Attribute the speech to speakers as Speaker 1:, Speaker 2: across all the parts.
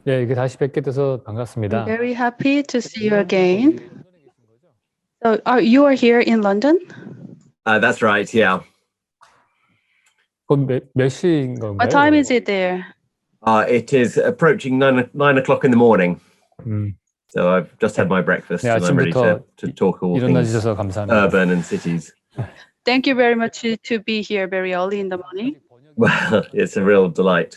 Speaker 1: 네, 이게 다시 뵙게 돼서
Speaker 2: I'm
Speaker 1: 반갑습니다.
Speaker 2: very happy to see you again. So, you are here in London?
Speaker 3: That's right, yeah.
Speaker 1: 그건 몇 시인 건가요?
Speaker 2: What time is it there?
Speaker 3: It is approaching 9 o'clock in the morning.
Speaker 1: 음,
Speaker 3: So I've just had my breakfast
Speaker 1: 네,
Speaker 3: and I'm ready
Speaker 1: 아침부터
Speaker 3: to talk all
Speaker 1: 일어나
Speaker 3: things
Speaker 1: 주셔서 감사합니다.
Speaker 3: urban and cities.
Speaker 2: Thank you very much to be here very early in the morning.
Speaker 3: Well, it's a real delight.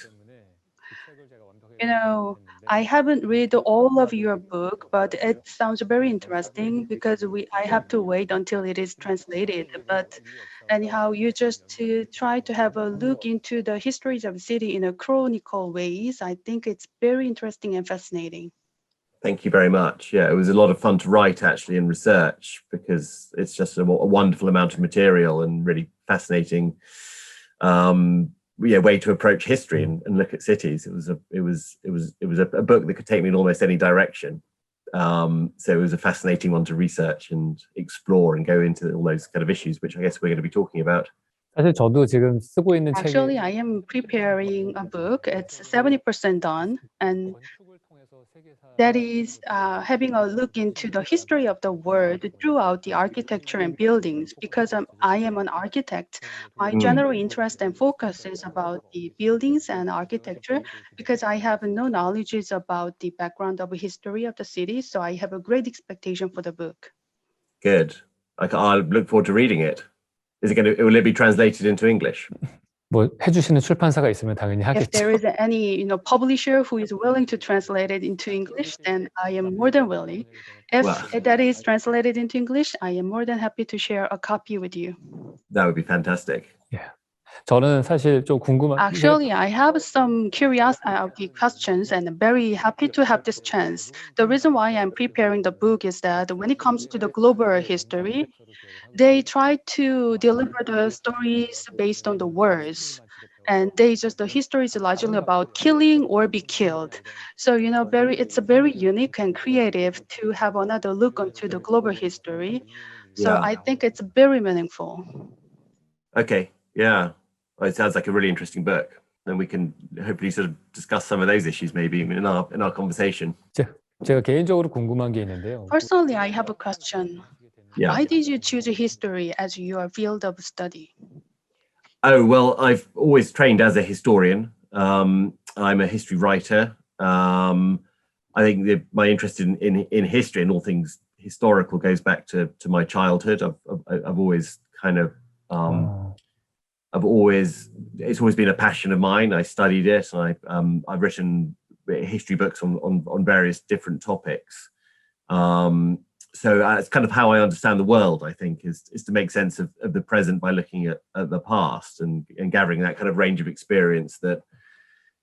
Speaker 2: You know, I haven't read all of your book, but it sounds very interesting because I have to wait until it is translated. But anyhow, you just to try to have a look into the histories of the city in a chronicle ways. I think it's very interesting and fascinating.
Speaker 3: Thank you very much. Yeah, it was a lot of fun to write actually and research because it's just a wonderful amount of material and really fascinating way to approach history and look at cities. It was a book that could take me in almost any direction. So it was a fascinating one to research and explore and go into all those kind of issues, which I guess we're going to be talking about.
Speaker 1: 사실 저도 지금 쓰고 있는
Speaker 2: Actually,
Speaker 1: 책이
Speaker 2: I am preparing a book. It's 70% done, and that is having a look into the history of the world throughout the architecture and buildings. Because I am an architect, my general interest and focus is about the buildings and architecture because I have no knowledge about the background of history of the city. So I have a great expectation for the book.
Speaker 3: Good. I'll look forward to reading it. Will it be translated into English?
Speaker 1: 뭐 해주시는 출판사가 있으면 당연히
Speaker 2: If
Speaker 1: 하겠죠.
Speaker 2: there is any publisher who is willing to translate it into English, then I am more than willing. If that is translated into English, I am more than happy to share a copy with you.
Speaker 3: That would be fantastic.
Speaker 1: Yeah. 저는 사실 좀 궁금한
Speaker 2: Actually, I have some curiosity questions and I'm very happy to have this chance. The reason why I'm preparing the book is that when it comes to the global history, they try to deliver the stories based on the words. And the history is largely about killing or be killed. So, it's a very unique and creative to have another look onto the global history. So
Speaker 3: Yeah.
Speaker 2: I think it's very meaningful.
Speaker 3: Okay. Yeah. Well, it sounds like a really interesting book. Then we can hopefully sort of discuss some of those issues maybe in our conversation.
Speaker 1: 제가 개인적으로 궁금한 게 있는데요.
Speaker 2: Personally, I have a question.
Speaker 3: Yeah.
Speaker 2: Why did you choose history as your field of study?
Speaker 3: Oh, well, I've always trained as a historian. I'm a history writer. I think my interest in history and all things historical goes back to my childhood. I've always kind of it's always been a passion of mine. I studied it. I've written history books on various different topics. So it's kind of how I understand the world, I think, is to make sense of the present by looking at the past and gathering that kind of range of experience that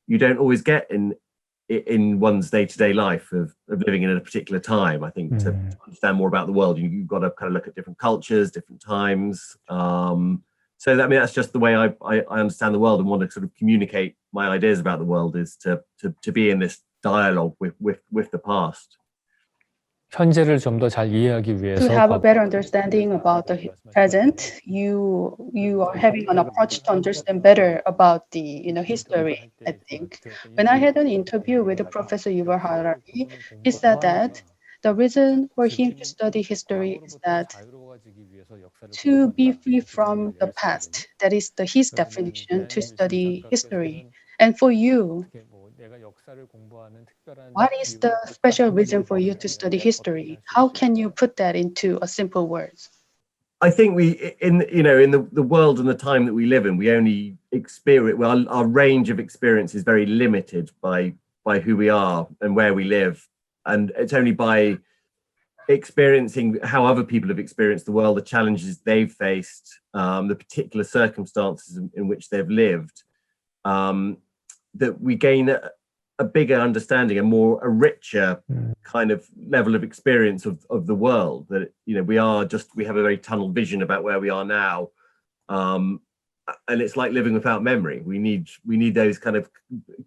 Speaker 3: you don't always get in one's day-to-day life of living in a particular time. I think to understand more about the world, you've got to kind of look at different cultures, different times. So that's just the way I understand the world and want to sort of communicate my ideas about the world is to be in this dialogue with the past.
Speaker 1: 현재를 좀 더 잘 이해하기 위해서
Speaker 2: To have a better understanding about the present, you are having an approach to understand better about the history. I think when I had an interview with Professor Yuval Harari, he said that the reason for him to study history is that to be free from the past. That is his definition to study history. And for you, what is the special reason for you to study history? How can you put that into a simple words?
Speaker 3: I think in the world and the time that we live in, we only experience, our range of experience is very limited by who we are and where we live. And it's only by experiencing how other people have experienced the world, the challenges they've faced, the particular circumstances in which they've lived, that we gain a bigger understanding, a richer kind of level of experience of the world. That we have a very tunnel vision about where we are now, and it's like living without memory. We need those kind of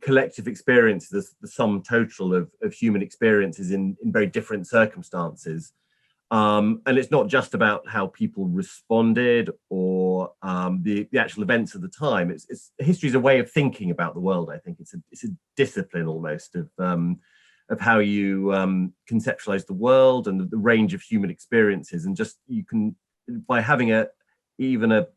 Speaker 3: collective experiences, the sum total of human experiences in very different circumstances. And it's not just about how people responded or the actual events of the time. History is a way of thinking about the world. I think it's a discipline almost of how you conceptualize the world and the range of human experiences, and just you can, by having even a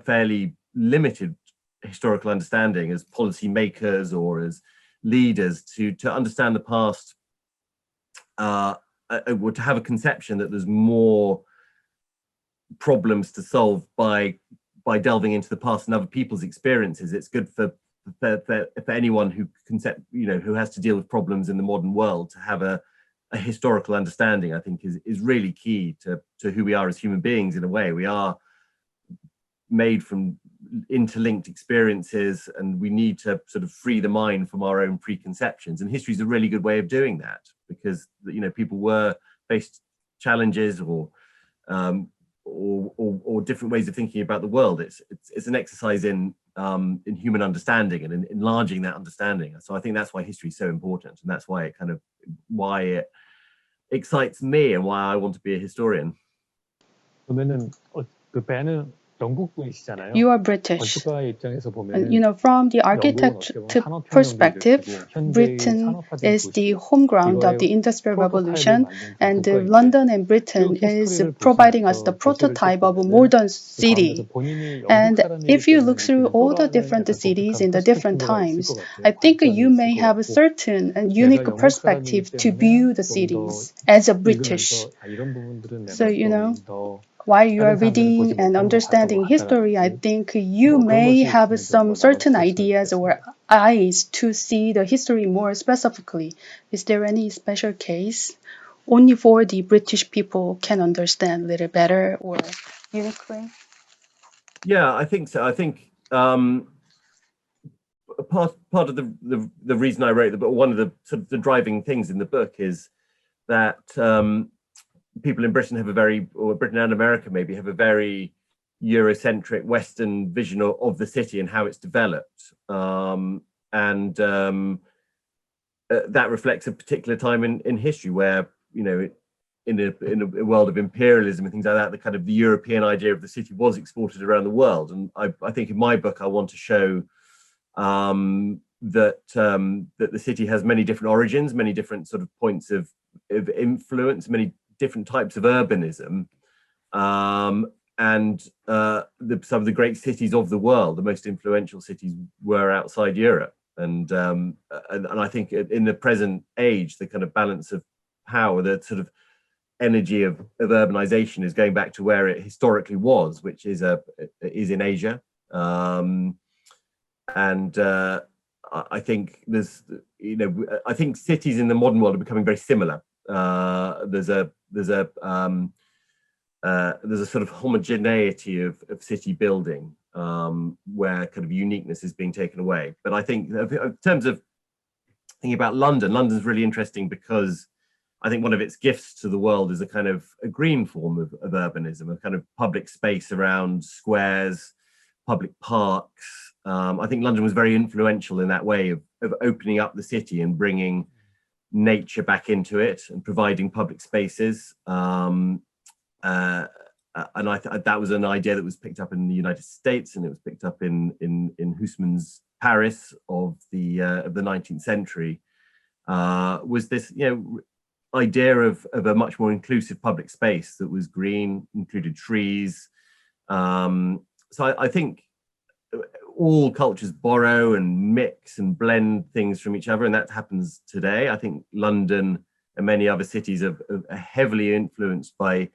Speaker 3: fairly limited historical understanding as policy makers or as leaders, to understand the past, or to have a conception that there's more problems to solve by delving into the past and other people's experiences. It's good for anyone who who has to deal with problems in the modern world, to have a historical understanding. I think is really key to who we are as human beings. In a way, we are made from interlinked experiences, and we need to sort of free the mind from our own preconceptions. And history is a really good way of doing that, because people were faced challenges or different ways of thinking about the world. It's an exercise in human understanding and in enlarging that understanding. So I think that's why history is so important, and that's why it excites me and why I want to be a historian.
Speaker 1: 그러면은 그 배는 영국 분이시잖아요.
Speaker 2: You are British.
Speaker 1: 건축가의 입장에서
Speaker 2: And,
Speaker 1: 보면
Speaker 2: from the architect perspective, Britain is the home ground of the Industrial Revolution, and London and Britain is providing us the prototype of a modern city. And if you look through all the different cities in the different times, I think you may have a certain and unique perspective to view the cities as a British. So, while you are reading and understanding history, I think you may have some certain ideas or eyes to see the history more specifically. Is there any special case only for the British people can understand a little better or uniquely?
Speaker 3: Yeah, I think so. I think part of the reason I wrote the book, one of the sort of the driving things in the book, is that people in Britain Britain and America maybe have a very Eurocentric Western vision of the city and how it's developed, and that reflects a particular time in history where in a world of imperialism and things like that, the European idea of the city was exported around the world. And I think in my book I want to show that the city has many different origins, many different sort of points of influence, many different types of urbanism, and some of the great cities of the world, the most influential cities, were outside Europe. And I think in the present age, the kind of balance of power, the sort of energy of urbanization, is going back to where it historically was, which is in Asia. I think I think cities in the modern world are becoming very similar. There's a sort of homogeneity of city building, where kind of uniqueness is being taken away. But I think in terms of thinking about London's really interesting, because I think one of its gifts to the world is a green form of urbanism, a kind of public space around squares, public parks. I think London was very influential in that way of opening up the city and bringing nature back into it and providing public spaces. And that was an idea that was picked up in the United States, and it was picked up in Haussmann's Paris of the 19th century. Was this idea of a much more inclusive public space that was green, included trees. So I think all cultures borrow and mix and blend things from each other, and that happens today. I think London and many other cities are heavily influenced by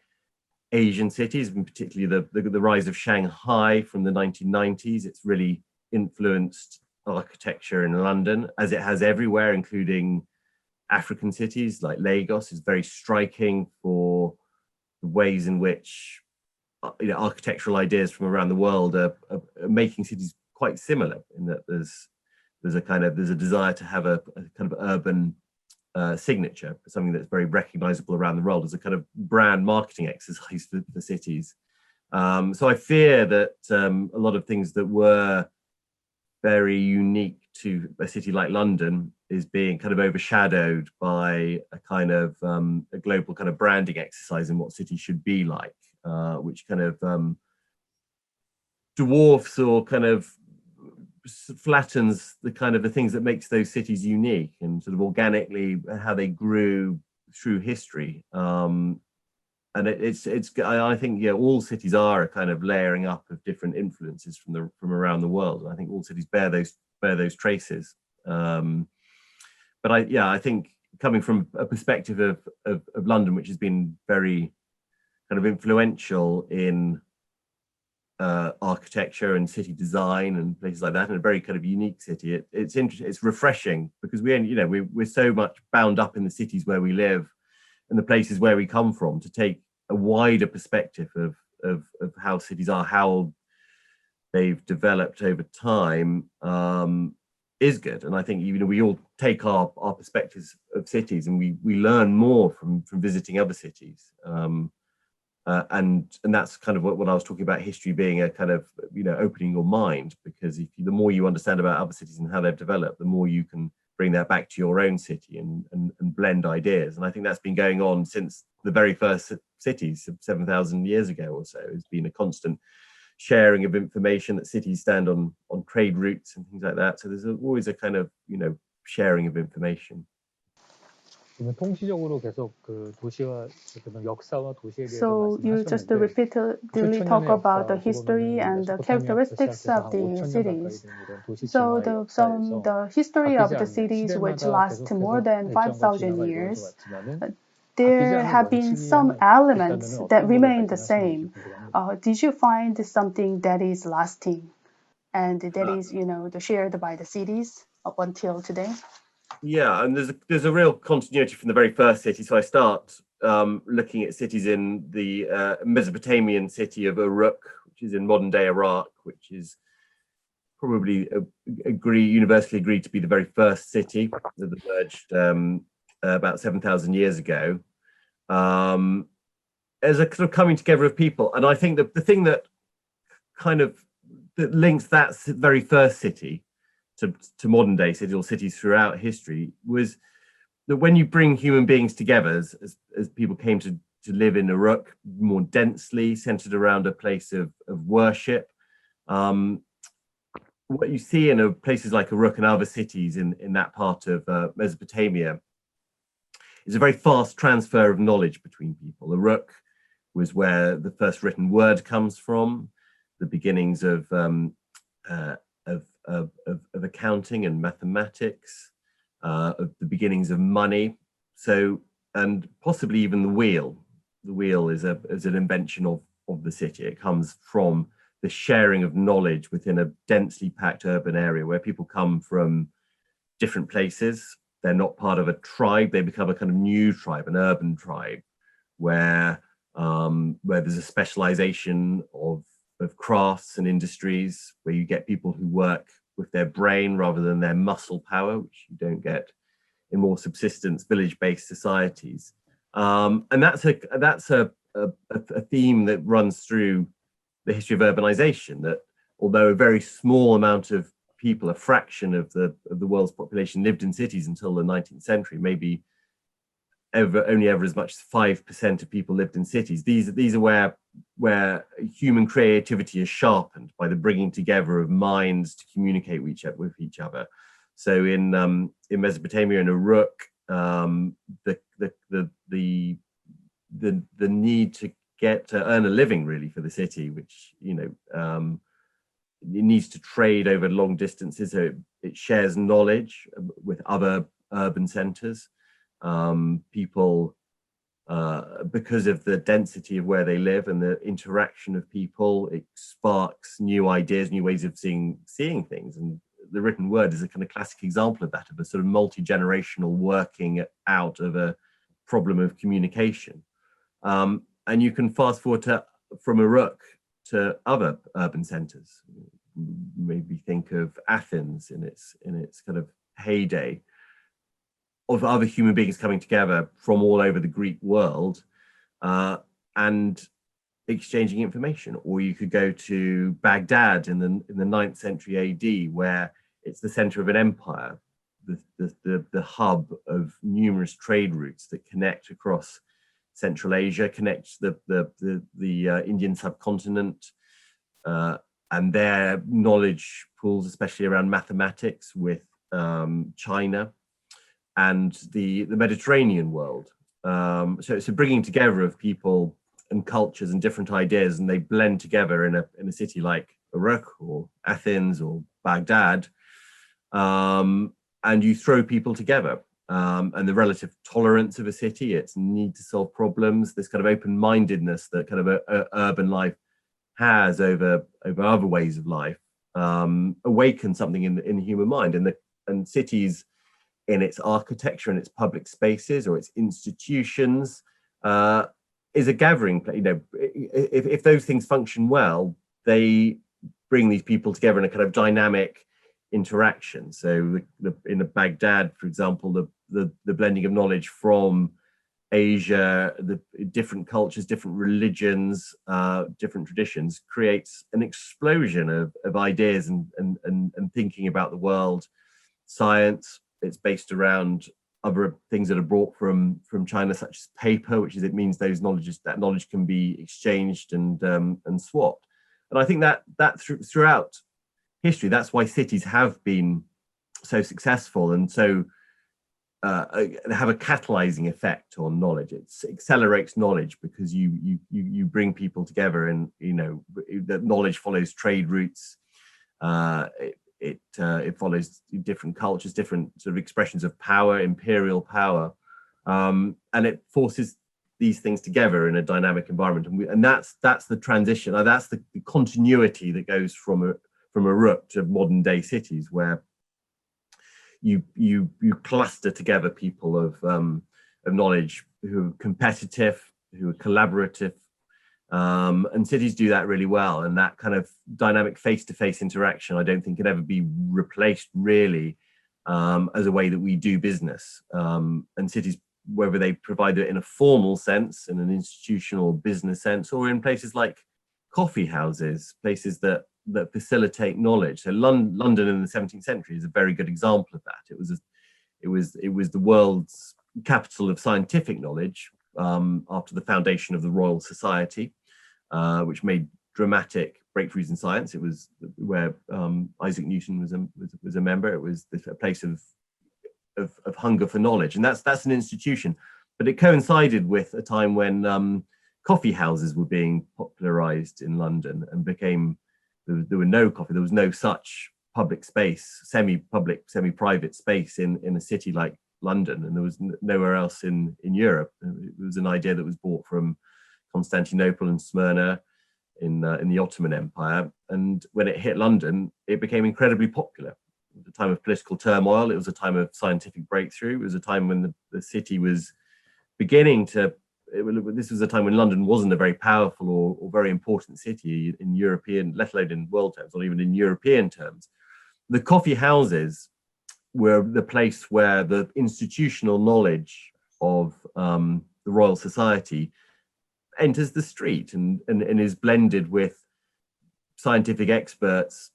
Speaker 3: Asian cities, and particularly the rise of Shanghai from the 1990s. It's really influenced architecture in London, as it has everywhere, including African cities like Lagos. Is very striking for the ways in which architectural ideas from around the world are making cities quite similar, in that there's a desire to have a kind of urban signature, something that's very recognizable around the world as a kind of brand marketing exercise for cities. So I fear that a lot of things that were very unique to a city like London is being kind of overshadowed by a kind of a global kind of branding exercise in what cities should be like, which kind of dwarfs or kind of flattens the kind of the things that makes those cities unique and sort of organically how they grew through history. And I think, yeah, all cities are a kind of layering up of different influences from around the world. I think all cities bear those traces. But I think coming from a perspective of London, which has been very kind of influential in architecture and city design and places like that, and a very kind of unique city. It's interesting. It's refreshing because we're so much bound up in the cities where we live and the places where we come from, to take a wider perspective of how cities are, how they've developed over time, is good. And I think we all take our perspectives of cities, and we learn more from visiting other cities. And that's kind of what I was talking about, history being a kind of opening your mind, because the more you understand about other cities and how they've developed, the more you can bring that back to your own city and blend ideas. And I think that's been going on since the very first cities 7,000 years ago or so. It's been a constant sharing of information, that cities stand on trade routes and things like that. So there's always a kind of sharing of information.
Speaker 1: 통시적으로 계속 그 도시와 역사와 도시에 대해서
Speaker 2: So you just repeatedly talk about the history and the characteristics of the cities. So the history of the cities, which last more than 5,000 years, there have been some elements that remain the same. Did you find something that is lasting and that is shared by the cities up until today?
Speaker 3: Yeah, and there's a real continuity from the very first city. So I start looking at cities in the Mesopotamian city of Uruk, which is in modern day Iraq, which is probably universally agreed to be the very first city that emerged about 7,000 years ago, as a sort of coming together of people. And I think that the thing that links that very first city to modern day cities or cities throughout history was that when you bring human beings together, as people came to live in Uruk more densely, centered around a place of worship, what you see in places like Uruk and other cities in that part of Mesopotamia is a very fast transfer of knowledge between people. Uruk was where the first written word comes from, the beginnings of accounting and mathematics, of the beginnings of money. So, and possibly even the wheel. The wheel is an invention of the city. It comes from the sharing of knowledge within a densely packed urban area where people come from different places. They're not part of a tribe. They become a kind of new tribe, an urban tribe, where there's a specialization of crafts and industries, where you get people who work with their brain rather than their muscle power, which you don't get in more subsistence village-based societies. And that's a theme that runs through the history of urbanization, that although a very small amount of people, a fraction of the world's population, lived in cities until the 19th century, maybe only ever as much as 5% of people lived in cities. These are where human creativity is sharpened by the bringing together of minds to communicate with each other. So in Mesopotamia and Uruk, the need to earn a living really for the city, which it needs to trade over long distances, so it shares knowledge with other urban centers. People, because of the density of where they live and the interaction of people, it sparks new ideas, new ways of seeing things. And the written word is a kind of classic example of that, of a sort of multi-generational working out of a problem of communication. And you can fast forward from Uruk to other urban centers. Maybe think of Athens in its kind of heyday, of other human beings coming together from all over the Greek world and exchanging information. Or you could go to Baghdad in the 9th century AD, where it's the center of an empire, the hub of numerous trade routes that connect across Central Asia, connects the Indian subcontinent, and their knowledge pools, especially around mathematics, with China and the Mediterranean world. So it's a bringing together of people and cultures and different ideas, and they blend together in a city like Uruk or Athens or Baghdad, and you throw people together. And the relative tolerance of a city, its need to solve problems, this kind of open-mindedness that kind of urban life has over other ways of life, awaken something in the human mind. And cities, in its architecture and its public spaces or its institutions, is a gathering place. You know, if those things function well, they bring these people together in a kind of dynamic interaction. So in Baghdad, for example, the blending of knowledge from Asia, the different cultures, different religions, different traditions, creates an explosion of ideas and thinking about the world. Science, it's based around other things that are brought from China, such as paper, which is, it means that knowledge can be exchanged and swapped. And I think that throughout history, that's why cities have been so successful and so have a catalyzing effect on knowledge. It accelerates knowledge because you bring people together, and you know that knowledge follows trade routes. It follows different cultures, different sort of expressions of power, imperial power, and it forces these things together in a dynamic environment. And that's the transition. That's the continuity that goes from Uruk to modern day cities, where you cluster together people of knowledge who are competitive, who are collaborative, and cities do that really well. And that kind of dynamic face-to-face interaction, I don't think can ever be replaced really as a way that we do business. And cities, whether they provide it in a formal sense, in an institutional business sense, or in places like coffee houses, places that facilitate knowledge. So London in the 17th century is a very good example of that. It was the world's capital of scientific knowledge after the foundation of the Royal Society, which made dramatic breakthroughs in science. It was where Isaac Newton was a member. It was a place of hunger for knowledge, and that's an institution. But it coincided with a time when coffee houses were being popularized in London and became. There was no such public space, semi-public, semi-private space in a city like London, and there was nowhere else in Europe. It was an idea that was brought from Constantinople and Smyrna in the Ottoman Empire, and when it hit London, it became incredibly popular. It was a time of political turmoil. It was a time of scientific breakthrough. It was a time when the city was beginning to. This was a time when London wasn't a very powerful or very important city in European, let alone in world terms, or even in European terms. The coffee houses were the place where the institutional knowledge of the Royal Society enters the street and is blended with scientific experts,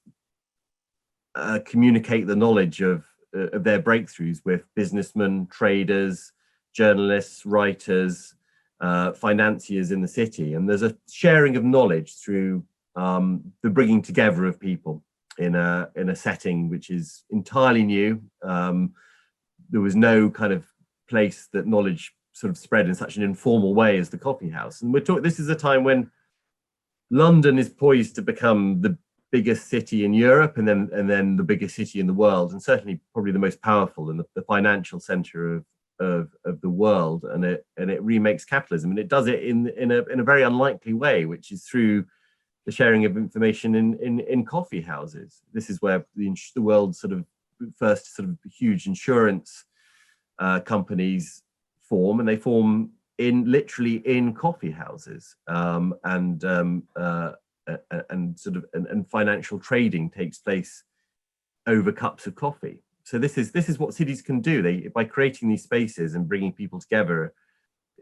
Speaker 3: communicate the knowledge of their breakthroughs with businessmen, traders, journalists, writers, financiers in the city. And there's a sharing of knowledge through the bringing together of people in a setting which is entirely new. There was no kind of place that knowledge sort of spread in such an informal way as the coffee house. And this is a time when London is poised to become the biggest city in Europe, and then the biggest city in the world, and certainly probably the most powerful and the financial center of the world, and it remakes capitalism, and it does it in a very unlikely way, which is through the sharing of information in coffee houses. This is where the world's sort of first sort of huge insurance companies form, and they form literally in coffee houses, and financial trading takes place over cups of coffee. So this is what cities can do. By creating these spaces and bringing people together,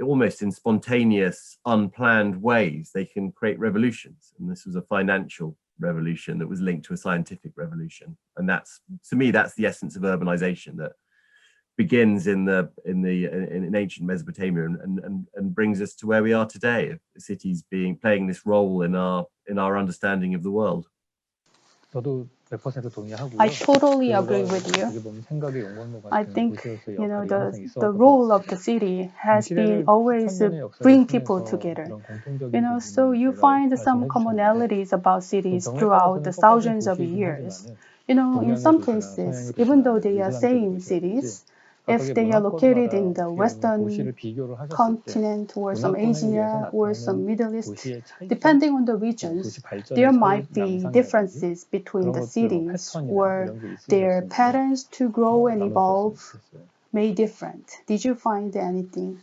Speaker 3: almost in spontaneous, unplanned ways, they can create revolutions. And this was a financial revolution that was linked to a scientific revolution. And that's, to me, that's the essence of urbanization that begins in ancient Mesopotamia and brings us to where we are today, of cities playing this role in our understanding of the world.
Speaker 1: 저도 100% 동의하고요.
Speaker 2: I totally agree with you.
Speaker 1: 어떻게 보면 생각의 용광로
Speaker 2: I
Speaker 1: 같은
Speaker 2: think
Speaker 1: 도시로서의
Speaker 2: you know
Speaker 1: 역할이 항상
Speaker 2: the
Speaker 1: 있어왔던 것
Speaker 2: role of
Speaker 1: 같습니다.
Speaker 2: the city has been
Speaker 1: 시대를
Speaker 2: always
Speaker 1: 천년의 역사를
Speaker 2: bring people
Speaker 1: 통해서
Speaker 2: together.
Speaker 1: 그런 공통적인
Speaker 2: You know, so
Speaker 1: 부분을
Speaker 2: you
Speaker 1: 저희가
Speaker 2: find some
Speaker 1: 말씀해 주셨는데
Speaker 2: commonalities about
Speaker 1: 또
Speaker 2: cities
Speaker 1: 경우에
Speaker 2: throughout
Speaker 1: 따라서는
Speaker 2: the
Speaker 1: 똑같은
Speaker 2: thousands of
Speaker 1: 도시이긴
Speaker 2: years.
Speaker 1: 하지만은
Speaker 2: You know, in
Speaker 1: 동양의
Speaker 2: some
Speaker 1: 도시나
Speaker 2: cases,
Speaker 1: 서양의
Speaker 2: even
Speaker 1: 도시나
Speaker 2: though they are
Speaker 1: 이슬람적인
Speaker 2: same
Speaker 1: 도시라든지
Speaker 2: cities,
Speaker 1: 각각의
Speaker 2: if they are located
Speaker 1: 문화권마다
Speaker 2: in the
Speaker 1: 어떻게 보면
Speaker 2: Western
Speaker 1: 도시를 비교를 하셨을 때
Speaker 2: continent or some
Speaker 1: 문화권에 의해서
Speaker 2: Asia or some
Speaker 1: 나타나는
Speaker 2: Middle East,
Speaker 1: 도시의 차이점,
Speaker 2: depending on the
Speaker 1: 도시
Speaker 2: regions,
Speaker 1: 발전의
Speaker 2: there
Speaker 1: 차이,
Speaker 2: might be
Speaker 1: 양상이라든지
Speaker 2: differences between
Speaker 1: 그런
Speaker 2: the
Speaker 1: 것들
Speaker 2: cities
Speaker 1: 패턴이나
Speaker 2: or
Speaker 1: 이런 게 있을 수
Speaker 2: their
Speaker 1: 있으면
Speaker 2: patterns to grow and
Speaker 1: 나눴었으면
Speaker 2: evolve
Speaker 1: 좋겠어요.
Speaker 2: may different. Did you find anything,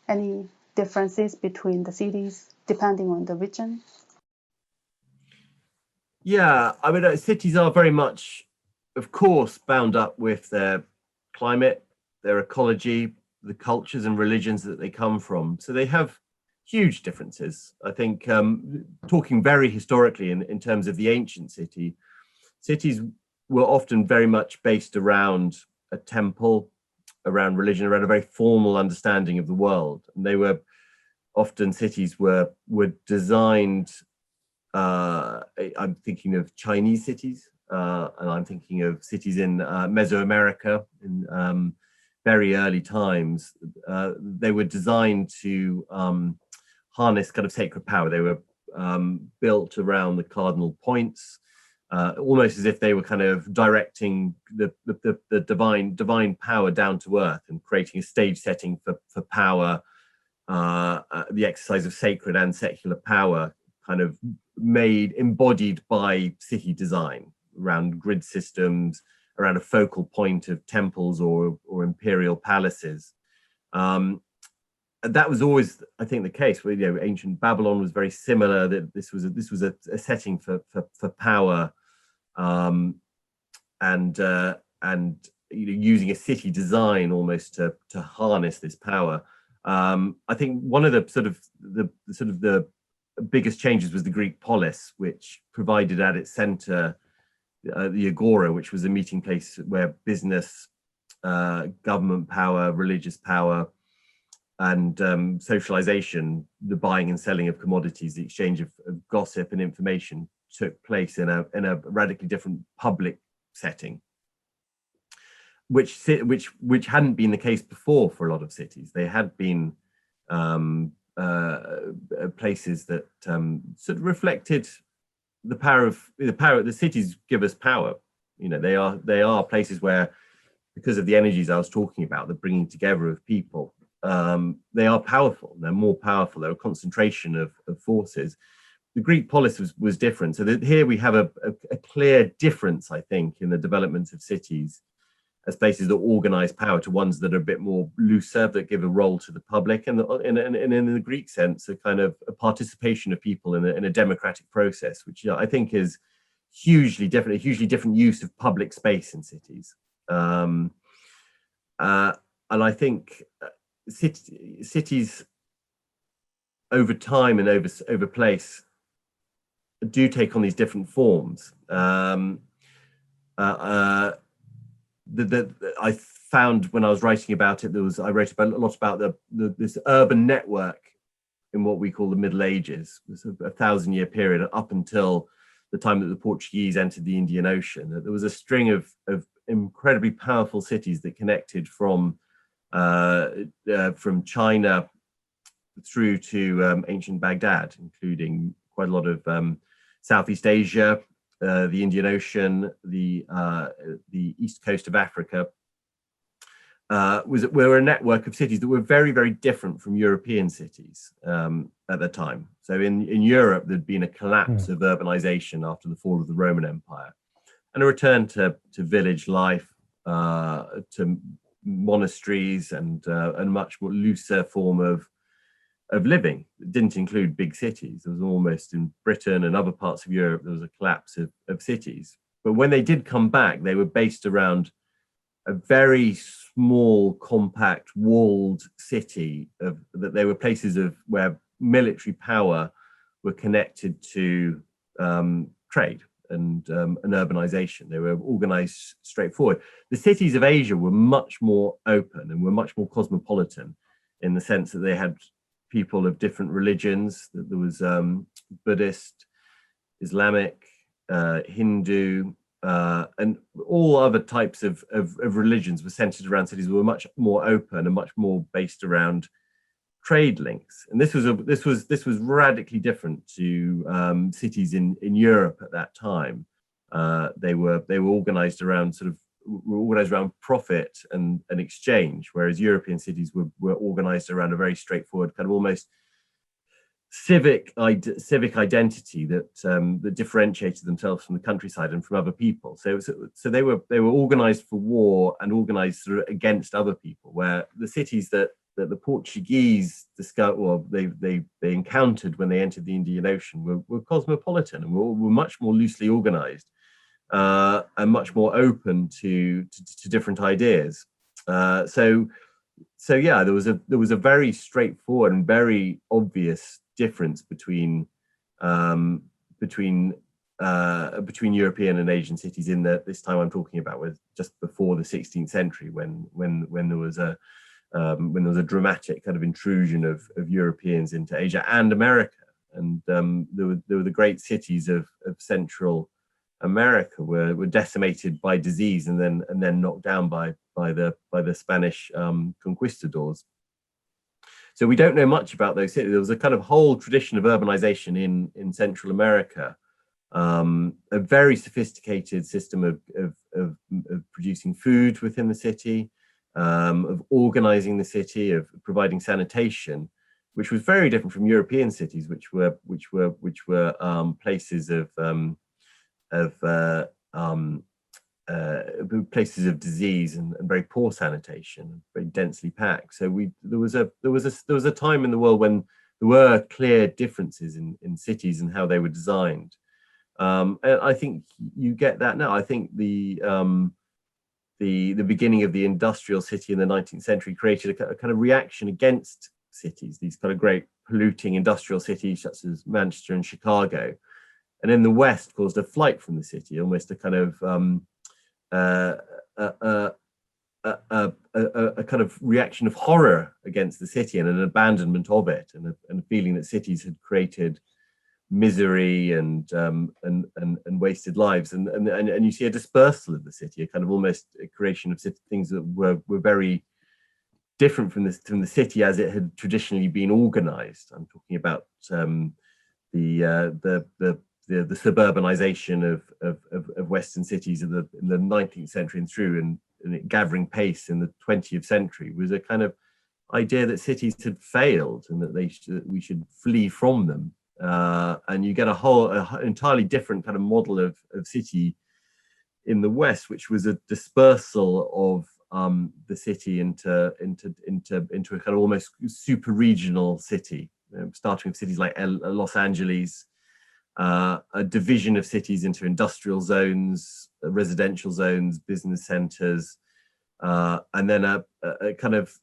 Speaker 2: any differences between the cities depending on the region?
Speaker 3: Yeah, I mean, cities are very much, of course, bound up with their climate, their ecology, the cultures and religions that they come from. So they have huge differences. I think talking very historically in terms of the ancient city, cities were often very much based around a temple, around religion, around a very formal understanding of the world. And they were often, cities were designed, I'm thinking of Chinese cities, and I'm thinking of cities in Mesoamerica in very early times. They were designed to harness kind of sacred power. They were built around the cardinal points, almost as if they were kind of directing the divine power down to earth and creating a stage setting for power, the exercise of sacred and secular power, kind of embodied by city design around grid systems, around a focal point of temples or imperial palaces. That was always, I think, the case. Where, you know, ancient Babylon was very similar. That this was a setting for power, and you know, using a city design almost to harness this power. I think one of the biggest changes was the Greek polis, which provided at its center the agora, which was a meeting place where business, government power, religious power, and socialization, the buying and selling of commodities, the exchange of gossip and information took place in a radically different public setting, which hadn't been the case before for a lot of cities. They had been places that sort of reflected the power. The cities give us power. You know, they are places where, because of the energies I was talking about, the bringing together of people, they are powerful. They're more powerful. They're a concentration of forces. The Greek polis was different. So that here we have a clear difference, I think, in the development of cities as places that organize power to ones that are a bit more looser, that give a role to the public, and in the Greek sense, a kind of a participation of people in a democratic process, which, you know, I think is hugely different, a hugely different use of public space in cities. And I think cities over time and over place do take on these different forms. I found when I was writing about it, I wrote a lot about this urban network in what we call the Middle Ages. It was a 1,000-year period up until the time that the Portuguese entered the Indian Ocean. There was a string of incredibly powerful cities that connected from China through to ancient Baghdad, including quite a lot of Southeast Asia, the Indian Ocean, the east coast of Africa, were a network of cities that were very, very different from European cities at the time. So in Europe, there'd been a collapse of urbanization after the fall of the Roman Empire, and a return to village life, to monasteries, and a much more looser form of living. It didn't include big cities. There was almost, in Britain and other parts of Europe, there was a collapse of cities. But when they did come back, they were based around a very small, compact, walled city. That they were places where military power were connected to trade and urbanization. They were organized straightforward. The cities of Asia were much more open and were much more cosmopolitan, in the sense that they had people of different religions. There was Buddhist, Islamic, Hindu, and all other types of religions were centered around cities that were much more open and much more based around trade links. And this was radically different to cities in Europe at that time. They were organized around profit and exchange, whereas European cities were organized around a very straightforward kind of almost civic identity that differentiated themselves from the countryside and from other people. So they were organized for war and organized sort of against other people, where the cities that the Portuguese discovered, or they encountered when they entered the Indian Ocean were cosmopolitan and were much more loosely organized and much more open to different ideas. So yeah, there was a very straightforward and very obvious difference between European and Asian cities in this time I'm talking about was just before the 16th century, when there was a dramatic kind of intrusion of Europeans into Asia and America, and there were the great cities of Central America were decimated by disease and then knocked down by the Spanish conquistadors. So we don't know much about those cities. There was a kind of whole tradition of urbanization in Central America, a very sophisticated system of producing food within the city, of organizing the city, of providing sanitation, which was very different from European cities, which were places places of disease and very poor sanitation, very densely packed. So there was a time in the world when there were clear differences in cities and how they were designed. And I think you get that now. I think the beginning of the industrial city in the 19th century created a kind of reaction against cities, these kind of great polluting industrial cities such as Manchester and Chicago, and in the West caused a flight from the city, almost a kind of a kind of reaction of horror against the city and an abandonment of it, and a feeling that cities had created misery and wasted lives, and you see a dispersal of the city, a kind of almost a creation of things that were very different from the city as it had traditionally been organized. I'm talking about the suburbanization of Western cities in the 19th century and through, and gathering pace in the 20th century was a kind of idea that cities had failed and that we should flee from them. And you get a entirely different kind of model of city in the West, which was a dispersal of the city into a kind of almost super regional city, starting with cities like Los Angeles, a division of cities into industrial zones, residential zones, business centers, and then a kind of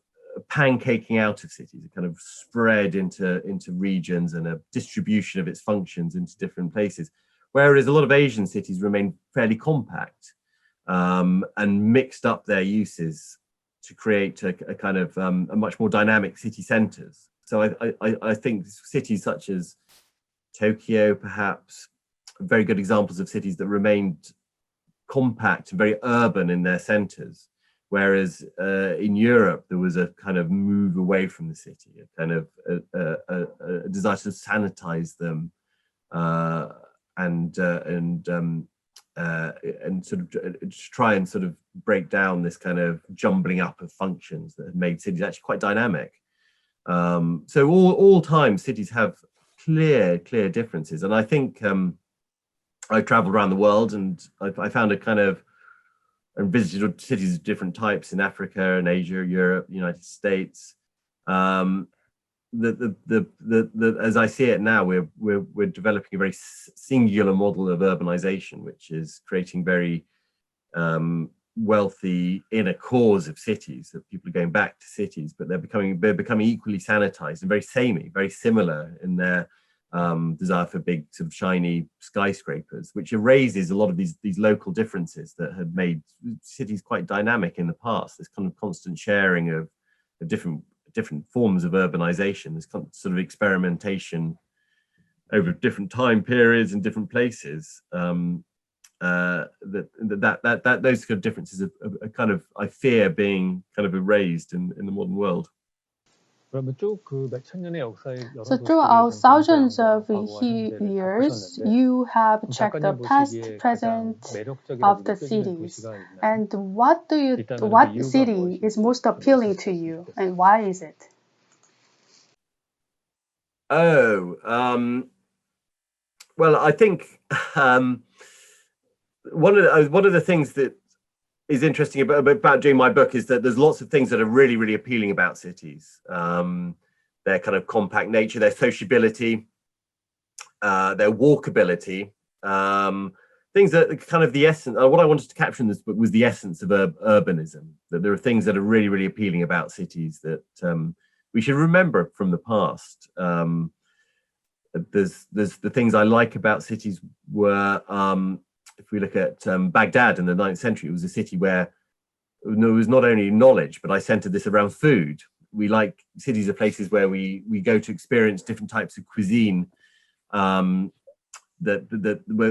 Speaker 3: pancaking out of cities, a kind of spread into regions and a distribution of its functions into different places. Whereas a lot of Asian cities remain fairly compact and mixed up their uses to create a kind of a much more dynamic city centers. So I think cities such as Tokyo, perhaps, very good examples of cities that remained compact and very urban in their centers. Whereas in Europe, there was a kind of move away from the city, a kind of a desire to sanitize them and sort of try and sort of break down this kind of jumbling up of functions that had made cities actually quite dynamic. So all time cities have clear differences, and I think I traveled around the world and I found a kind of and visited cities of different types in Africa and Asia, Europe, United States. As I see it now, we're developing a very singular model of urbanization, which is creating very wealthy inner cores of cities, that people are going back to cities, but they're becoming equally sanitized and very samey, very similar in their desire for big sort of shiny skyscrapers, which erases a lot of these local differences that had made cities quite dynamic in the past. This kind of constant sharing of different forms of urbanization, this sort of experimentation over different time periods and different places. Those kind of differences are kind of, I fear, being kind of erased in the modern world.
Speaker 1: 그러면 쭉 그 몇천 년의 역사의 여러
Speaker 2: So
Speaker 1: 도시들을
Speaker 2: throughout
Speaker 1: 좀
Speaker 2: thousands of
Speaker 1: 공부하고 하는 데를 다
Speaker 2: years,
Speaker 1: 보셨는데
Speaker 2: you have
Speaker 1: 그럼
Speaker 2: checked the
Speaker 1: 작가님
Speaker 2: past,
Speaker 1: 보시기에 가장
Speaker 2: present
Speaker 1: 매력적이라고
Speaker 2: of the
Speaker 1: 느껴지는
Speaker 2: cities.
Speaker 1: 도시가 있나요?
Speaker 2: And what
Speaker 1: 있다면 그 이유가
Speaker 2: city is
Speaker 1: 무엇인지
Speaker 2: most
Speaker 1: 좀
Speaker 2: appealing to
Speaker 1: 말씀해
Speaker 2: you,
Speaker 1: 주셨으면
Speaker 2: and why is it?
Speaker 3: Well, I think one of the things that is interesting about doing my book is that there's lots of things that are really, really appealing about cities. Their kind of compact nature, their sociability, their walkability, things that are kind of the essence. What I wanted to capture in this book was the essence of urbanism. That there are things that are really, really appealing about cities that we should remember from the past. There's the things I like about cities were, if we look at Baghdad in the 9th century, it was a city where there was not only knowledge, but I centered this around food. We like cities are places where we go to experience different types of cuisine, that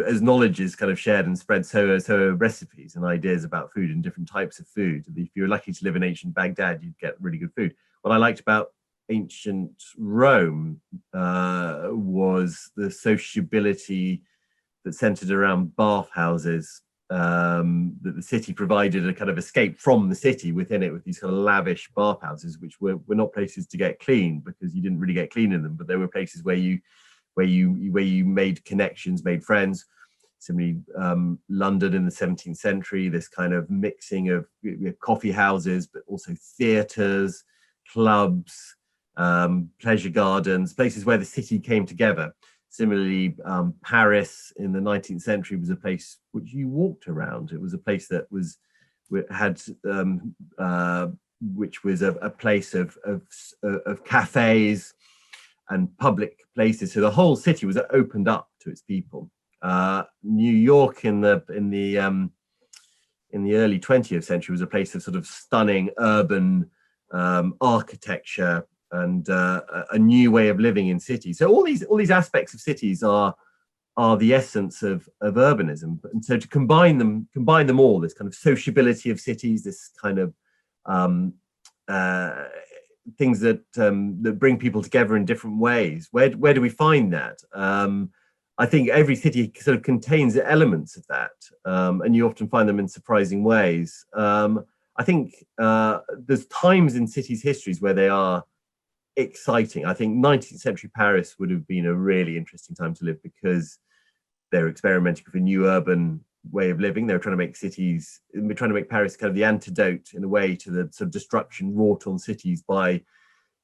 Speaker 3: as knowledge is kind of shared and spread, so are recipes and ideas about food and different types of food. If you're lucky to live in ancient Baghdad, you'd get really good food. What I liked about ancient Rome was the sociability that centered around bathhouses, that the city provided a kind of escape from the city within it, with these kind of lavish bathhouses, which were not places to get clean because you didn't really get clean in them, but they were places where you made connections, made friends. Similarly, London in the 17th century, this kind of mixing of coffee houses, but also theatres, clubs, pleasure gardens, places where the city came together. Similarly, Paris in the 19th century was a place which you walked around. It was a place that which was a place of cafes and public places. So the whole city was opened up to its people. New York in the early 20th century was a place of sort of stunning urban architecture and a new way of living in cities. So all these aspects of cities are the essence of urbanism. And so to combine them all, this kind of sociability of cities, this kind of things that bring people together in different ways. Where do we find that? I think every city sort of contains elements of that, and you often find them in surprising ways. I think there's times in cities' histories where they are exciting. I think 19th century Paris would have been a really interesting time to live because they're experimenting with a new urban way of living. They were trying to make Paris kind of the antidote in a way to the sort of destruction wrought on cities by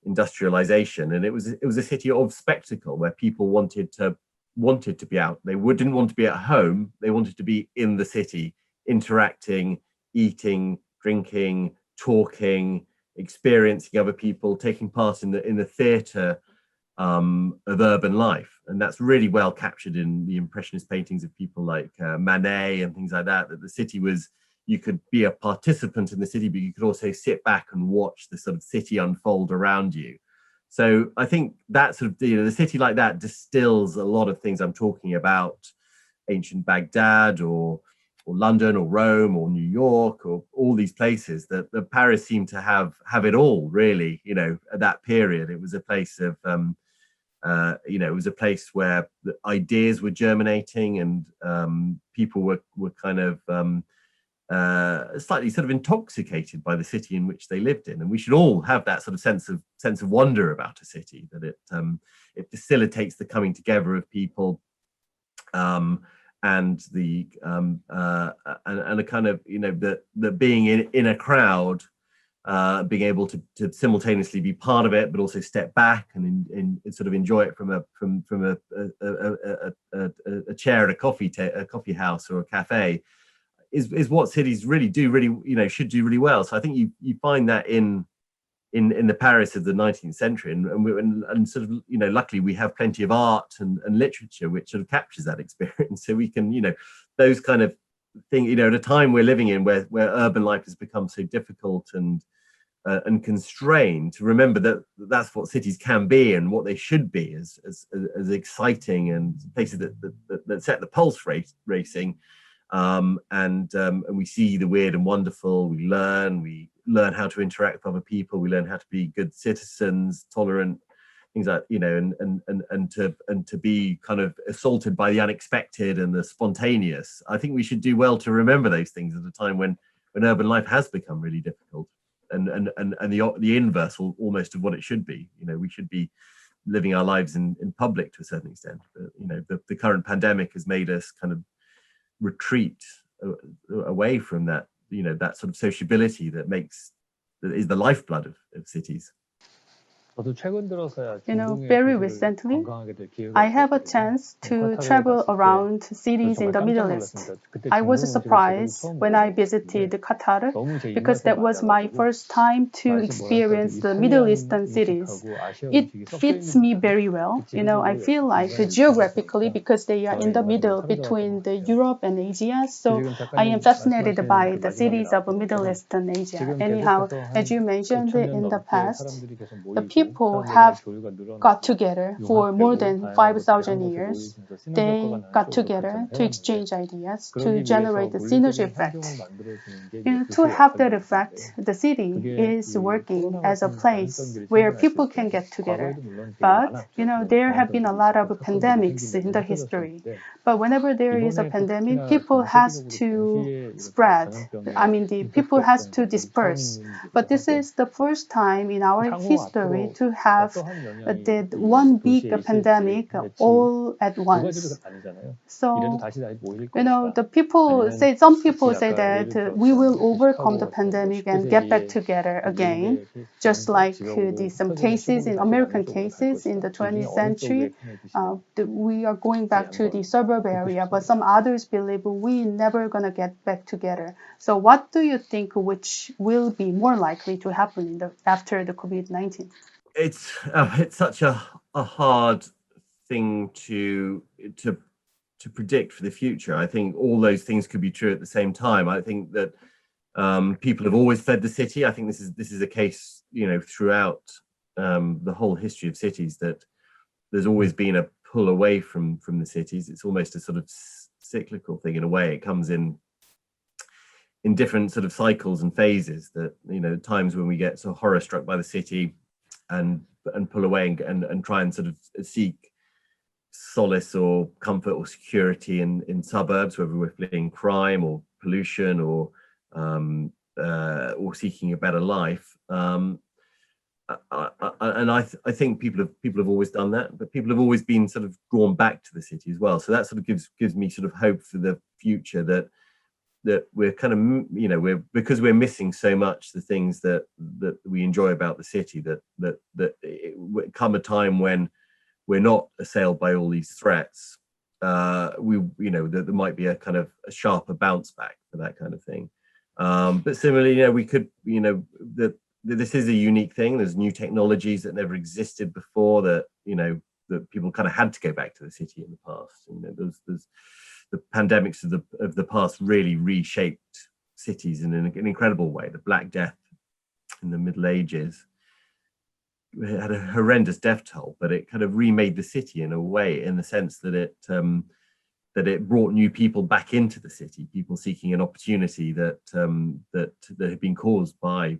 Speaker 3: industrialization. And it was a city of spectacle where people wanted to be out. They didn't want to be at home. They wanted to be in the city, interacting, eating, drinking, talking, experiencing other people, taking part in the theatre of urban life. And that's really well captured in the Impressionist paintings of people like Manet and things like that, that the city was, you could be a participant in the city, but you could also sit back and watch the sort of city unfold around you. So I think that sort of, the city like that distills a lot of things I'm talking about, ancient Baghdad or London or Rome or New York or all these places. That Paris seemed to have it all, really. At that period, it was a place of it was a place where the ideas were germinating and people were kind of slightly sort of intoxicated by the city in which they lived in. And we should all have that sort of sense of wonder about a city, that it facilitates the coming together of people, and the and a kind of the being in a crowd, being able to simultaneously be part of it, but also step back and sort of enjoy it from a chair at a coffee house or a cafe, is what cities really should do really well. So I think you find that in the Paris of the 19th century, and sort of luckily we have plenty of art and literature which sort of captures that experience. So we can those kind of things, at a time we're living in where urban life has become so difficult and and constrained to remember that that's what cities can be and what they should be as exciting and places that set the pulse racing. And we see the weird and wonderful. We learn how to interact with other people. We learn how to be good citizens, tolerant, things like, you know, and to be kind of assaulted by the unexpected and the spontaneous. I think we should do well to remember those things at a time when urban life has become really difficult and the inverse almost of what it should be. You know, we should be living our lives in public to a certain extent. But, you know, the current pandemic has made us kind of retreat away from that, you know, that sort of sociability that is the lifeblood of cities.
Speaker 2: You know, very recently, I have a chance to travel around cities in the Middle East. I was surprised when I visited Qatar because that was my first time to experience the Middle Eastern cities. It fits me very well. You know, I feel like geographically, because they are in the middle between the Europe and Asia, so I am fascinated by the cities of Middle East and Asia. Anyhow, as you mentioned in the past, the people have got together for more than 5,000 years. They got together to exchange ideas, to generate the synergy effect. You know, to have that effect, the city is working as a place where people can get together. But, you know, there have been a lot of pandemics in the history. But whenever there is a pandemic, people has to spread. I mean, the people has to disperse. But this is the first time in our history to have that one big pandemic all at once. So, you know, some people say that we will overcome the pandemic and get back together again, just like some cases in American cases in the 20th century. We are going back to the suburb area, but some others believe we never gonna get back together. So what do you think which will be more likely to happen after the COVID-19?
Speaker 3: It's such a hard thing to predict for the future. I think all those things could be true at the same time. I think that people have always fled the city. I think this is a case, you know, throughout the whole history of cities, that there's always been a pull away from the cities. It's almost a sort of cyclical thing in a way. It comes in different sort of cycles and phases, that, you know, times when we get sort of horror struck by the city and pull away and try and sort of seek solace or comfort or security in suburbs, whether we're fleeing crime or pollution or seeking a better life. And I think people have always done that, but people have always been sort of drawn back to the city as well. So that sort of gives me sort of hope for the future, that we're kind of, you know, because we're missing so much the things that we enjoy about the city, that it will come a time when we're not assailed by all these threats. You know, there might be a kind of a sharper bounce back for that kind of thing. But similarly, you know, we could, you know, this is a unique thing. There's new technologies that never existed before, that, you know, that people kind of had to go back to the city in the past. You know, there's the pandemics of the past really reshaped cities in an incredible way. The Black Death in the Middle Ages had a horrendous death toll, but it kind of remade the city in a way, in the sense that it brought new people back into the city, people seeking an opportunity that had been caused by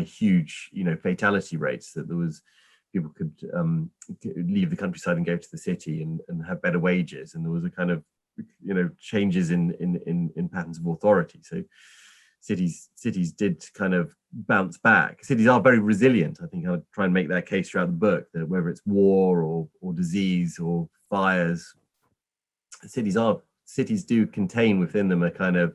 Speaker 3: huge, you know, fatality rates. That there was, people could leave the countryside and go to the city and have better wages, and there was a kind of, you know, changes in patterns of authority. So cities did kind of bounce back. Cities are very resilient. I think I'll try and make that case throughout the book, that whether it's war or disease or fires, cities do contain within them a kind of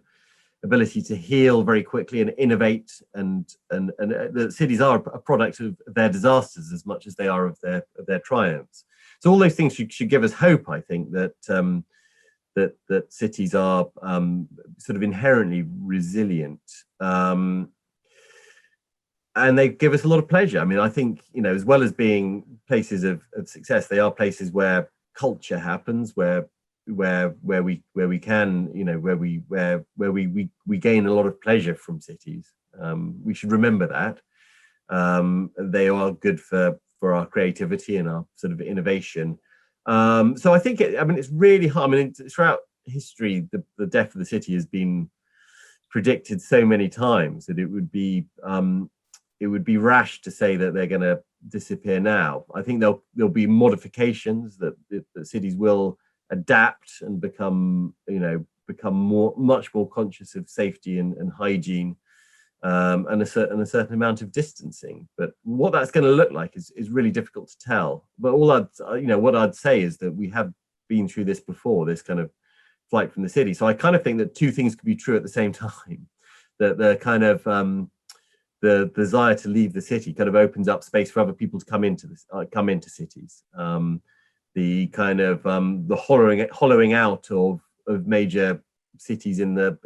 Speaker 3: ability to heal very quickly and innovate, and the cities are a product of their disasters as much as they are of their triumphs. So all those things should give us hope, I think, that cities are sort of inherently resilient, and they give us a lot of pleasure. I mean, I think, you know, as well as being places of success, they are places where culture happens, where we can, you know, where we gain a lot of pleasure from cities. We should remember that. They are good for our creativity and our sort of innovation. So I think it's really hard. I mean, throughout history, the death of the city has been predicted so many times that it would be rash to say that they're going to disappear now. I think there'll be modifications that cities will adapt and become much more conscious of safety and hygiene, and a certain amount of distancing. But what that's going to look like is really difficult to tell. But what I'd say is that we have been through this before, this kind of flight from the city. So I kind of think that two things could be true at the same time. That the kind of the desire to leave the city kind of opens up space for other people to come into cities. The kind of the hollowing out of major cities after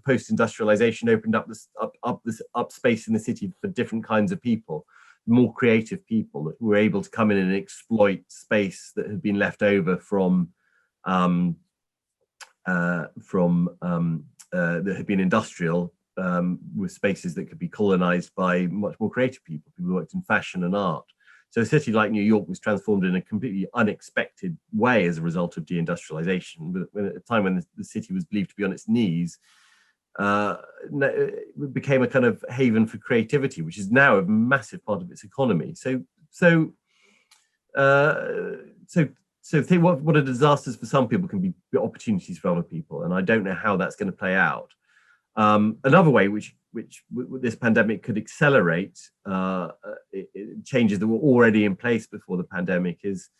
Speaker 3: post-industrialization opened up space in the city for different kinds of people, more creative people that were able to come in and exploit space that had been left over from that had been industrial, with spaces that could be colonized by much more creative people who worked in fashion and art. So a city like New York was transformed in a completely unexpected way as a result of deindustrialization. But at a time when the city was believed to be on its knees, it became a kind of haven for creativity, which is now a massive part of its economy. So think what are disasters for some people can be opportunities for other people, and I don't know how that's going to play out. Another way which this pandemic could accelerate changes that were already in place before the pandemic is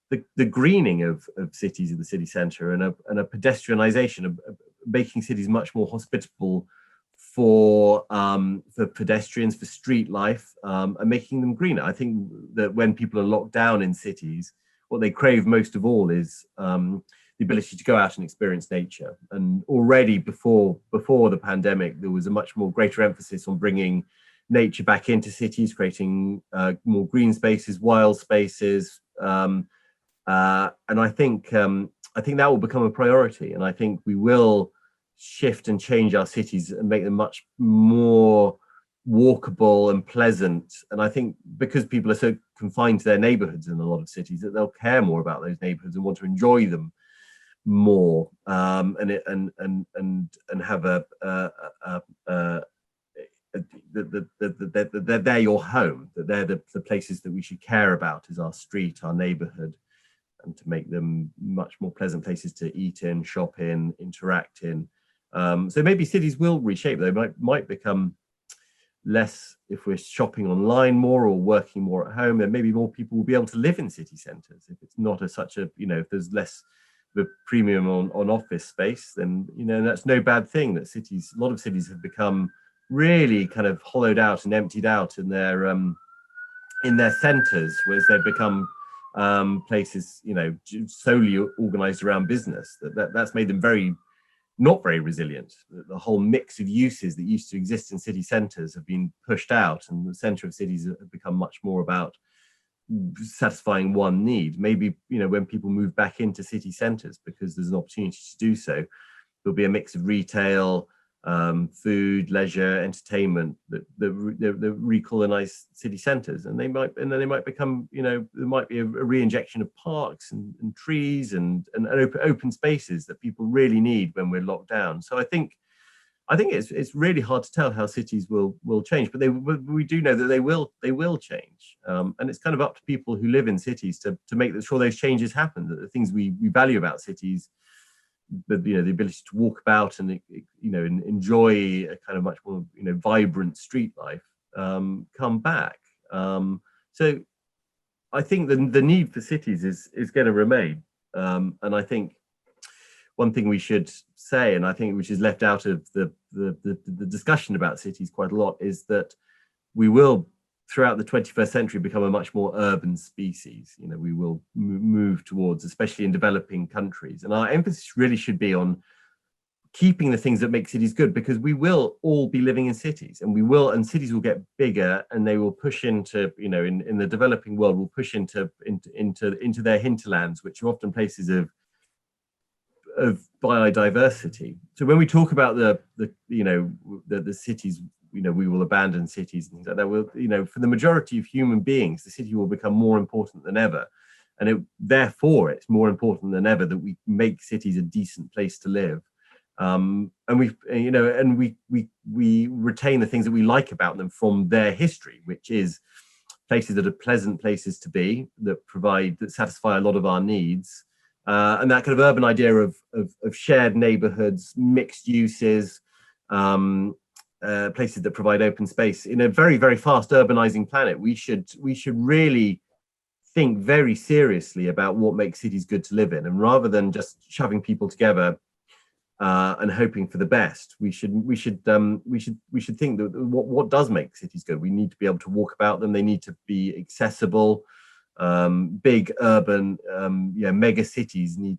Speaker 3: the greening of cities in the city centre and a pedestrianisation of making cities much more hospitable for pedestrians, for street life, and making them greener. I think that when people are locked down in cities, what they crave most of all is the ability to go out and experience nature. And already before the pandemic, there was a much more greater emphasis on bringing nature back into cities, creating more green spaces, wild spaces, and I think that will become a priority. And I think we will shift and change our cities and make them much more walkable and pleasant. And I think because people are so confined to their neighborhoods in a lot of cities, that they'll care more about those neighborhoods and want to enjoy them more, and have that they're your home, that they're the places that we should care about, is our street, our neighborhood, and to make them much more pleasant places to eat in, shop in, interact in. So maybe cities will reshape. They might become less, if we're shopping online more or working more at home, then maybe more people will be able to live in city centres. If it's not if there's less of a premium on office space, then that's no bad thing. That a lot of cities have become really kind of hollowed out and emptied out in their centres, whereas they've become places solely organised around business. That's made them not very resilient. The whole mix of uses that used to exist in city centres have been pushed out, and the centre of cities have become much more about satisfying one need. Maybe when people move back into city centres, because there's an opportunity to do so, there'll be a mix of retail, food, leisure, entertainment that recolonize city centres, and then they might become, there might be a re-injection of parks and trees and open spaces that people really need when we're locked down. So I think it's really hard to tell how cities will change, but we do know that they will change, and it's kind of up to people who live in cities to make sure those changes happen. That the things we value about cities, the ability to walk about and enjoy a kind of much more vibrant street life, come back. So I think the need for cities is going to remain, and I think one thing we should say, and I think which is left out of the discussion about cities quite a lot, is that we will, throughout the 21st century, become a much more urban species. We will move towards, especially in developing countries, and our emphasis really should be on keeping the things that make cities good, because we will all be living in cities, and cities will get bigger, and they will push into, in the developing world, will push into their hinterlands, which are often places of biodiversity. So when we talk about the cities we will abandon cities and things like that. For the majority of human beings, the city will become more important than ever. And therefore, it's more important than ever that we make cities a decent place to live. And we retain the things that we like about them from their history, which is places that are pleasant places to be, that satisfy a lot of our needs, and that kind of urban idea of shared neighborhoods, mixed uses, places that provide open space. In a very, very fast urbanizing planet, we should really think very seriously about what makes cities good to live in, and rather than just shoving people together and hoping for the best, we should think that what does make cities good. We need to be able to walk about them. They need to be accessible. Big urban mega cities we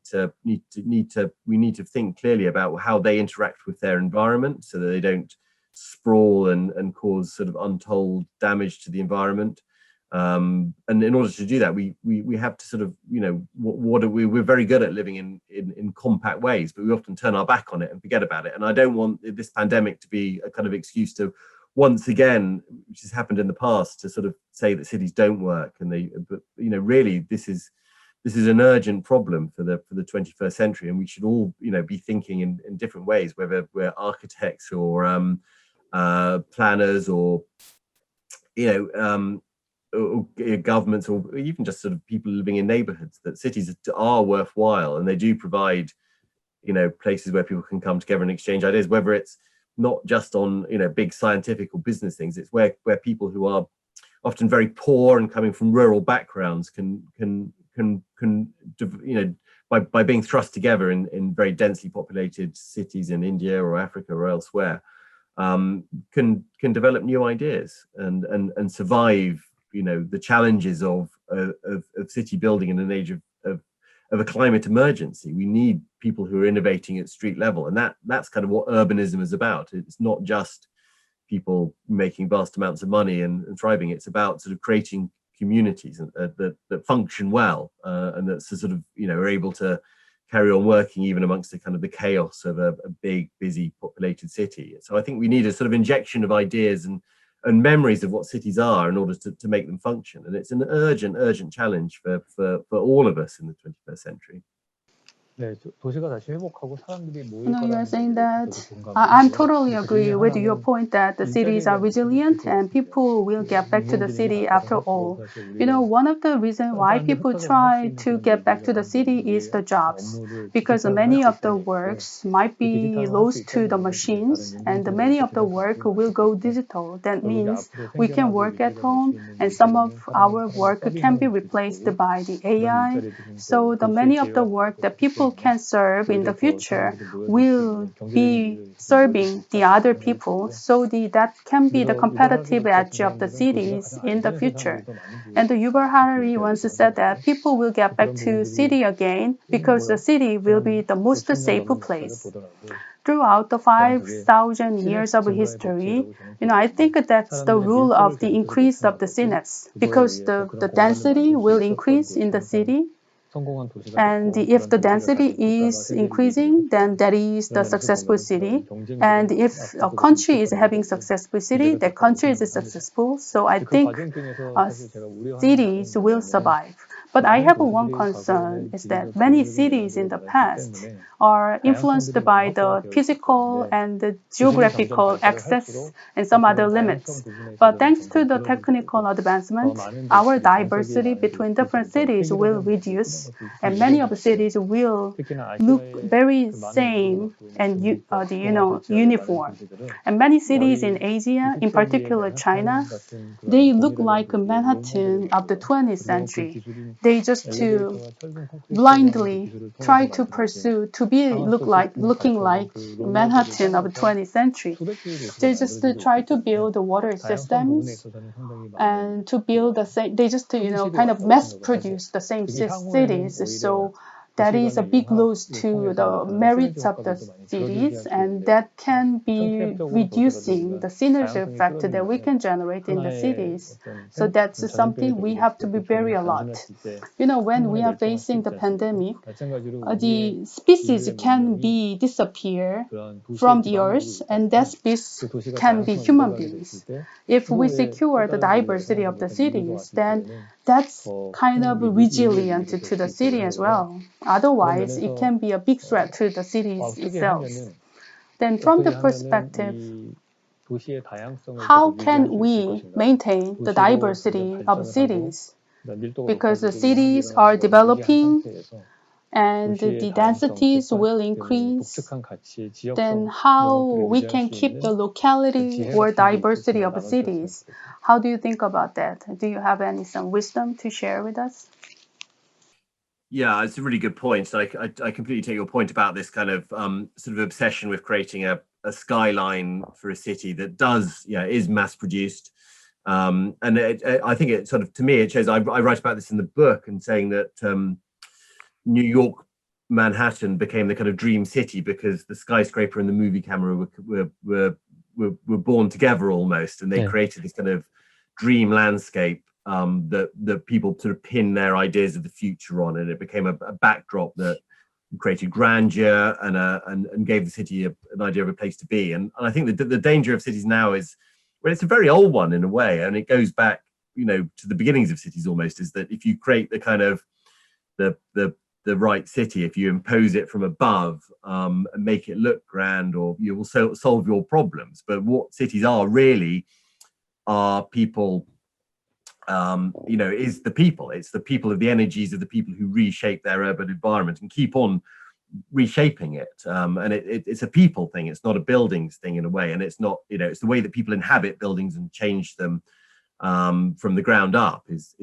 Speaker 3: need to think clearly about how they interact with their environment, so that they don't sprawl and cause sort of untold damage to the environment. And in order to do that, we have to sort of, we're very good at living in compact ways, but we often turn our back on it and forget about it. And I don't want this pandemic to be a kind of excuse to, once again, which has happened in the past, to sort of say that cities don't work. But really, this is an urgent problem for the 21st century, and we should all, be thinking in different ways, whether we're architects or planners or governments, or even just sort of people living in neighborhoods, that cities are worthwhile, and they do provide places where people can come together and exchange ideas, whether it's not just on big scientific or business things. It's where people who are often very poor and coming from rural backgrounds can by being thrust together in very densely populated cities in India or Africa or elsewhere, can develop new ideas and survive the challenges of city building in an age of a climate emergency. We need people who are innovating at street level, and that's kind of what urbanism is about. It's not just people making vast amounts of money and thriving. It's about sort of creating communities that function well, and that sort of are able to carry on working even amongst the chaos of a big, busy, populated city. So I think we need a sort of injection of ideas and memories of what cities are in order to make them function. And it's an urgent challenge for all of us in the 21st century.
Speaker 1: 네, 도시가 다시 회복하고 사람들이 모일
Speaker 2: No, you are
Speaker 1: 거라는
Speaker 2: saying
Speaker 1: 얘기에
Speaker 2: that
Speaker 1: 저도
Speaker 2: I'm
Speaker 1: 공감하고요.
Speaker 2: totally agree with your
Speaker 1: 하나는
Speaker 2: point that the cities are resilient and people will get back to the city after all. One of the reasons why people try to get back to the city is the jobs, because many of the works might be lost to the machines, and many of the work will go digital. That means we can work at home, and some of our work can be replaced by the AI. So the many of the work that people can serve in the future will be serving the other people, so that can be the competitive edge of the cities in the future. And Yuval Harari once said that people will get back to city again because the city will be the most safe place. Throughout the 5,000 years of history, I think that's the rule of the increase of the synapse, because the density will increase in the city. And if the density is increasing, then that is the successful city. And if a country is having successful city, that country is successful. So I think cities will survive. But I have one concern, is that many cities in the past are influenced by the physical and the geographical access and some other limits. But thanks to the technical advancement, our diversity between different cities will reduce, and many of the cities will look very same and uniform. And many cities in Asia, in particular China, they look like Manhattan of the 20th century. They just blindly try to pursue to be looking like Manhattan of the 20th century. They just try to build the water systems and to build the same. They just kind of mass produce the same cities. So that is a big loss to the merits of the cities, and that can be reducing the synergy effect that we can generate in the cities. So that's something we have to be very alert. When we are facing the pandemic, the species can be disappear from the earth, and that species can be human beings. If we secure the diversity of the cities, then that's kind of resilient to the city as well. Otherwise, it can be a big threat to the cities itself. Then from the perspective, how can we maintain the diversity of cities? Because the cities are developing and the densities will increase, then how we can keep the locality or diversity of the cities? How do you think about that? Do you have some wisdom to share with us?
Speaker 3: Yeah, it's a really good point. I completely take your point about this kind of sort of obsession with creating a skyline for a city that is mass produced. And I think it sort of, to me, it shows, I write about this in the book and saying that New York, Manhattan became the kind of dream city because the skyscraper and the movie camera were born together almost, and they created this kind of dream landscape that people sort of pin their ideas of the future on, and it became a backdrop that created grandeur and gave the city an idea of a place to be. And I think that the danger of cities now is, well, it's a very old one in a way, and it goes back, to the beginnings of cities almost, is that if you create the kind of the right city, if you impose it from above and make it look grand, or you will solve your problems. But what cities are really are people, is the people. It's the people, of the energies of the people who reshape their urban environment and keep on reshaping it. And it's a people thing. It's not a buildings thing in a way. And it's not, it's the way that people inhabit buildings and change them from the ground up is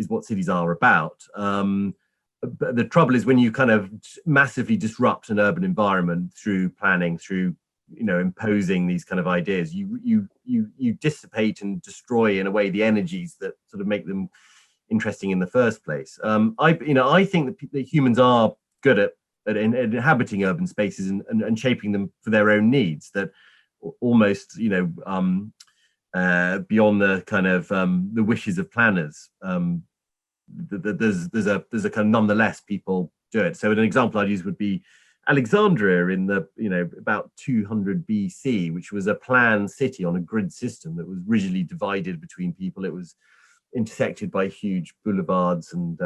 Speaker 3: what cities are about. But the trouble is when you kind of massively disrupt an urban environment through planning, through imposing these kind of ideas, you dissipate and destroy in a way the energies that sort of make them interesting in the first place. I think that humans are good at inhabiting urban spaces and shaping them for their own needs. That almost beyond the kind of the wishes of planners. There's a kind of, nonetheless, people do it. So an example I'd use would be Alexandria in the about 200 BC, which was a planned city on a grid system that was rigidly divided between people. It was intersected by huge boulevards and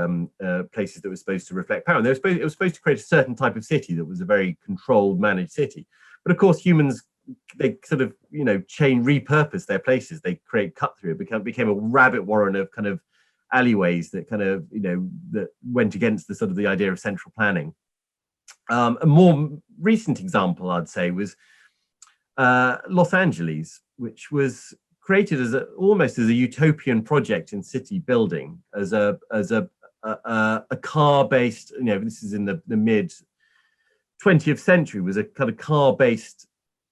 Speaker 3: places that were supposed to reflect power. And it was supposed to create a certain type of city that was a very controlled, managed city. But of course, humans, they sort of repurpose their places. They create cut through. It became a rabbit warren of kind of alleyways that kind of that went against the sort of the idea of central planning. A more recent example, I'd say, was Los Angeles, which was created as almost as a utopian project in city building, as a car-based. This is in the mid 20th century. Was a kind of car-based,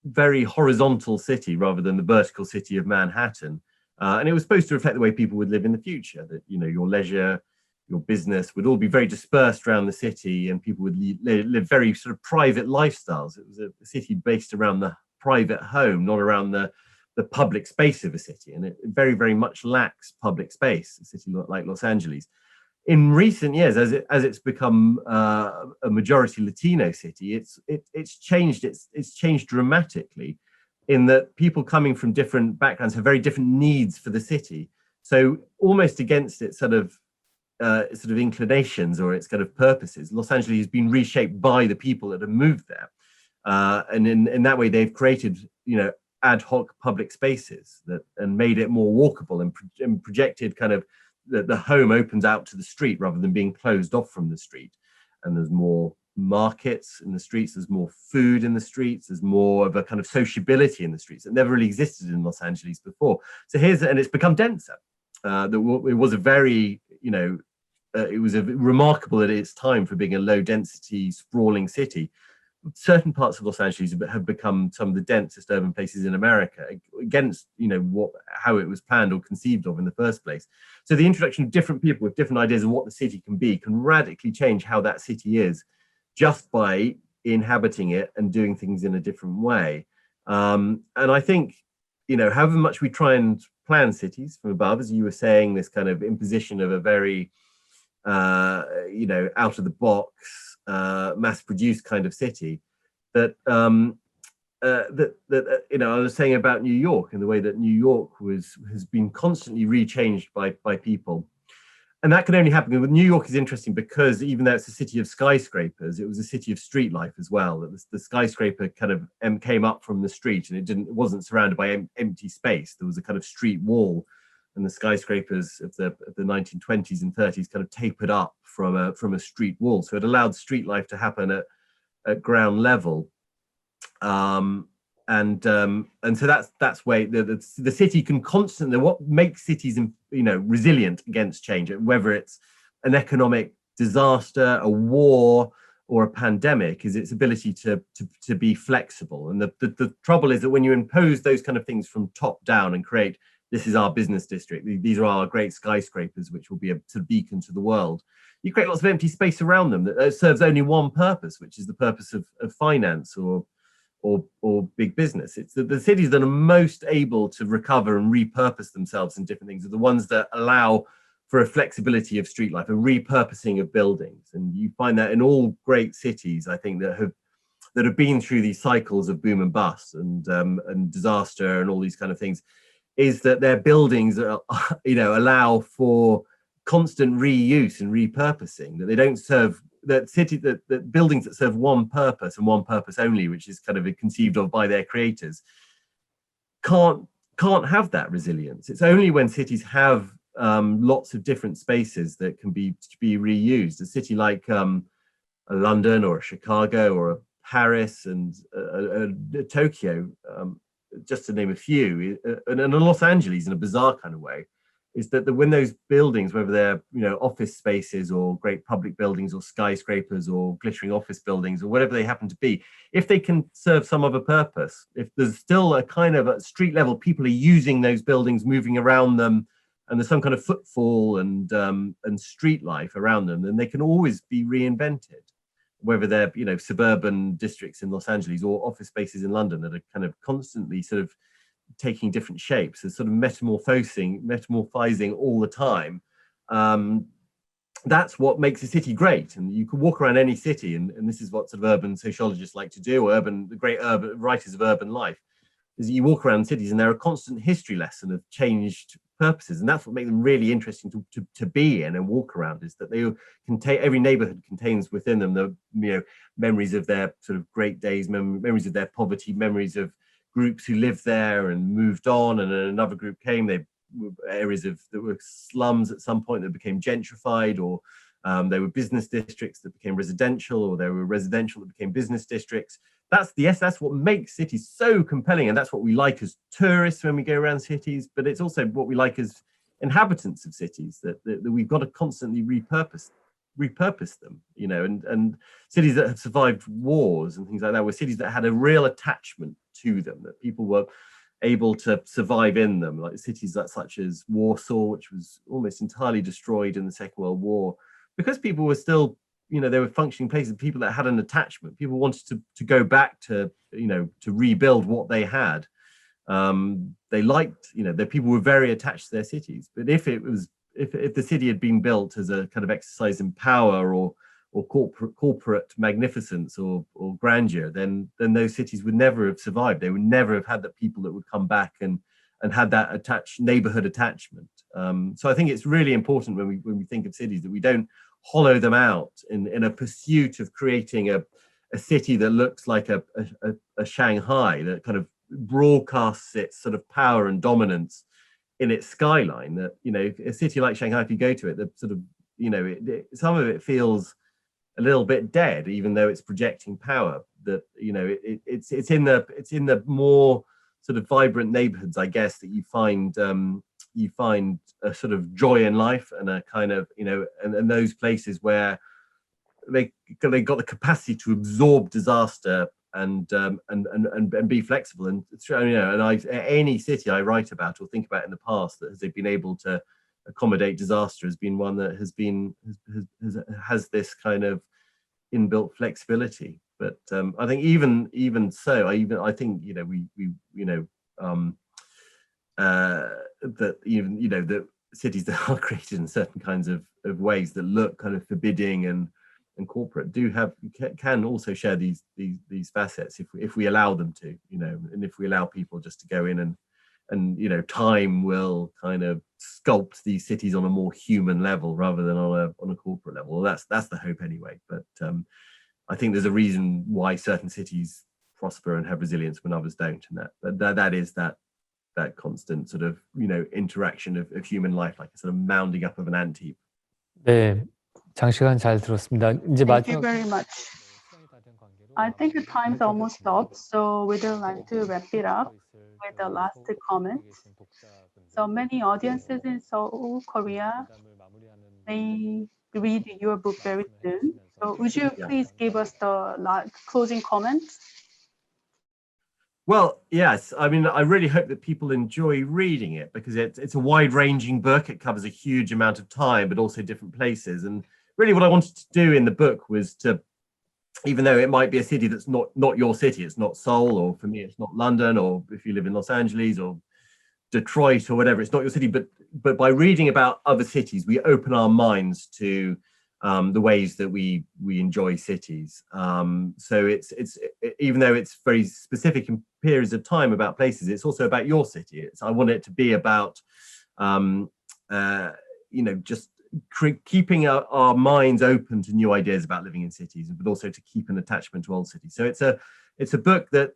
Speaker 3: very horizontal city rather than the vertical city of Manhattan. And it was supposed to reflect the way people would live in the future, that, your leisure, your business would all be very dispersed around the city, and people would live very sort of private lifestyles. It was a city based around the private home, not around the public space of a city. And it very, very much lacks public space, a city like Los Angeles. In recent years, as it's become a majority Latino city, it's changed dramatically, in that people coming from different backgrounds have very different needs for the city. So almost against its sort of inclinations or its kind of purposes, Los Angeles has been reshaped by the people that have moved there. And in that way, they've created, ad hoc public spaces and made it more walkable and projected kind of the home opens out to the street rather than being closed off from the street. And there's more markets in the streets, there's more food in the streets, there's more of a kind of sociability in the streets that never really existed in Los Angeles before. So and it's become denser. It was a very, it was remarkable at its time for being a low density, sprawling city. certain parts of Los Angeles have become some of the densest urban places in America, against how it was planned or conceived of in the first place. So the introduction of different people with different ideas of what the city can be can radically change how that city is, just by inhabiting it and doing things in a different way. And I think, however much we try and plan cities from above, as you were saying, this kind of imposition of a very out of the box, mass-produced kind of city, that I was saying about New York, and the way that New York has been constantly rechanged by people. And that can only happen. New York is interesting because even though it's a city of skyscrapers, it was a city of street life as well. The skyscraper kind of came up from the street, and it wasn't surrounded by empty space. There was a kind of street wall, and the skyscrapers of the 1920s and 30s kind of tapered up from a street wall. So it allowed street life to happen at ground level. And so that's where the city can constantly, what makes cities resilient against change, whether it's an economic disaster, a war, or a pandemic, is its ability to be flexible. And the trouble is that when you impose those kind of things from top down and create, this is our business district, these are our great skyscrapers, which will be a sort of beacon to the world, you create lots of empty space around them that serves only one purpose, which is the purpose of finance or big business. It's the cities that are most able to recover and repurpose themselves in different things are the ones that allow for a flexibility of street life, a repurposing of buildings. And you find that in all great cities, I think, that have been through these cycles of boom and bust and disaster and all these kind of things, is that their buildings allow for constant reuse and repurposing, that they don't serve that buildings that serve one purpose and one purpose only, which is kind of conceived of by their creators, can't have that resilience. It's only when cities have lots of different spaces that can be reused. A city like a London or a Chicago or a Paris and a Tokyo, just to name a few, and a Los Angeles in a bizarre kind of way, is that when those buildings, whether they're office spaces or great public buildings or skyscrapers or glittering office buildings or whatever they happen to be, if they can serve some other purpose, if there's still a kind of at street level, people are using those buildings, moving around them, and there's some kind of footfall and street life around them, then they can always be reinvented, whether they're suburban districts in Los Angeles or office spaces in London that are kind of constantly sort of taking different shapes and sort of metamorphizing all the time. That's what makes a city great. And you can walk around any city, and this is what sort of urban sociologists like to do, or the great urban writers of urban life, is you walk around cities and they're a constant history lesson of changed purposes. And that's what makes them really interesting to be in and walk around, is that they contain, every neighborhood contains within them the memories of their sort of great days, memories of their poverty, memories of groups who lived there and moved on, and then another group came. They were areas that were slums at some point that became gentrified, or they were business districts that became residential, or they were residential that became business districts. That's what makes cities so compelling, and that's what we like as tourists when we go around cities. But it's also what we like as inhabitants of cities, that we've got to constantly repurpose them, and cities that have survived wars and things like that were cities that had a real attachment to them, that people were able to survive in them, like cities such as Warsaw, which was almost entirely destroyed in the Second World War, because people were still, they were functioning places, people that had an attachment, people wanted to go back to rebuild what they had. They liked, the people were very attached to their cities. But if the city had been built as a kind of exercise in power or corporate magnificence or grandeur, then those cities would never have survived. They would never have had the people that would come back and had that neighborhood attachment. So I think it's really important when we think of cities that we don't hollow them out in a pursuit of creating a city that looks like a Shanghai, that kind of broadcasts its sort of power and dominance in its skyline. That a city like Shanghai, if you go to it, that sort of some of it feels a little bit dead, even though it's projecting power. That it's in the more sort of vibrant neighborhoods, I guess, that you find a sort of joy in life, and a kind of and those places where they got the capacity to absorb disaster and be flexible. And any city I write about or think about in the past that has been able to accommodate disaster has been one that has this kind of inbuilt flexibility. But I think even so, I think that even that cities that are created in certain kinds of ways that look kind of forbidding and corporate can also share these facets if we allow them to, and if we allow people just to go in and time will kind of sculpt these cities on a more human level rather than on a corporate level. Well, that's the hope anyway. But I think there's a reason why certain cities prosper and have resilience when others don't, and that is that constant sort of interaction of human life, like a sort of mounding up of an ant heap.
Speaker 1: 네, 장시간 잘 들었습니다. 이제
Speaker 2: Thank you very much. I think the time's almost up, so we'd like to wrap it up with the last comment. So many audiences in Seoul, Korea may read your book very soon. So would you please give us the closing comments?
Speaker 3: Well, yes. I mean, I really hope that people enjoy reading it because it's a wide-ranging book. It covers a huge amount of time, but also different places. And really what I wanted to do in the book was to, even though it might be a city that's not your city, it's not Seoul, or for me, it's not London, or if you live in Los Angeles or Detroit or whatever, it's not your city. But by reading about other cities, we open our minds to the ways that we enjoy cities. So it's even though it's very specific in periods of time about places, it's also about your city. I want it to be about just keeping our minds open to new ideas about living in cities, but also to keep an attachment to old cities. So it's a book that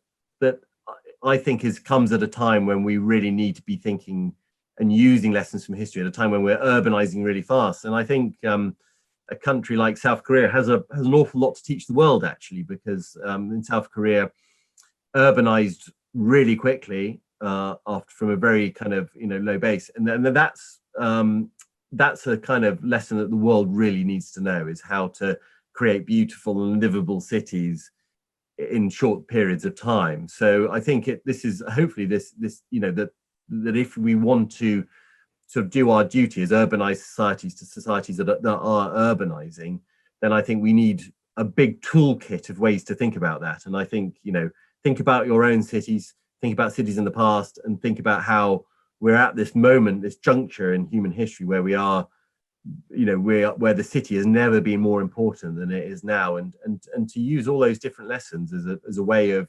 Speaker 3: I think comes at a time when we really need to be thinking and using lessons from history at a time when we're urbanizing really fast. And I think a country like South Korea has an awful lot to teach the world, actually, because in South Korea, urbanized really quickly from a very kind of low base, and then that's a kind of lesson that the world really needs to know, is how to create beautiful and livable cities in short periods of time. So I think this is hopefully this that if we want to sort of do our duty as urbanized societies to societies that are urbanizing, then I think we need a big toolkit of ways to think about that. And I think, think about your own cities, think about cities in the past, and think about how we're at this moment, this juncture in human history where we are, where the city has never been more important than it is now, and to use all those different lessons as a way of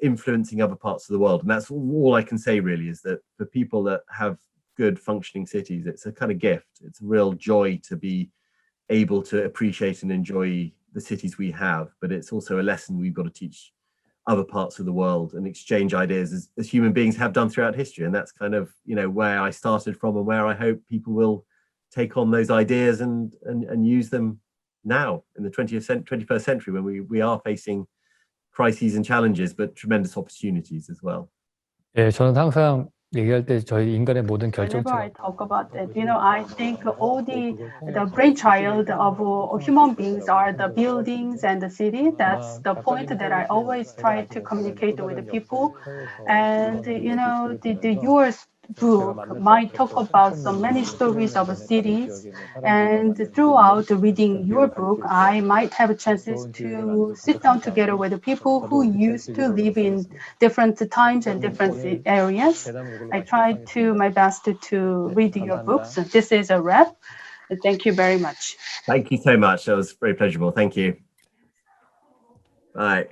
Speaker 3: influencing other parts of the world. And that's all I can say really, is that for people that have good functioning cities, it's a kind of gift. It's a real joy to be able to appreciate and enjoy the cities we have, but it's also a lesson we've got to teach other parts of the world and exchange ideas as human beings have done throughout history. And that's kind of where I started from, and where I hope people will take on those ideas and use them now in the 21st century, when we are facing crises and challenges, but tremendous opportunities as well.
Speaker 1: 예, 저는 항상 얘기할 때 저희 인간의 모든
Speaker 2: Whenever I
Speaker 1: 결정체가
Speaker 2: talk about that, I think all the brainchild of human beings are the buildings and the city. That's the point that I always try to communicate with the people. And yours book might talk about so many stories of cities, and throughout reading your book, I might have chances to sit down together with the people who used to live in different times and different areas. I tried my best to read your book. So this is a wrap. Thank you very much.
Speaker 3: Thank you so much. That was very pleasurable. Thank you. Bye.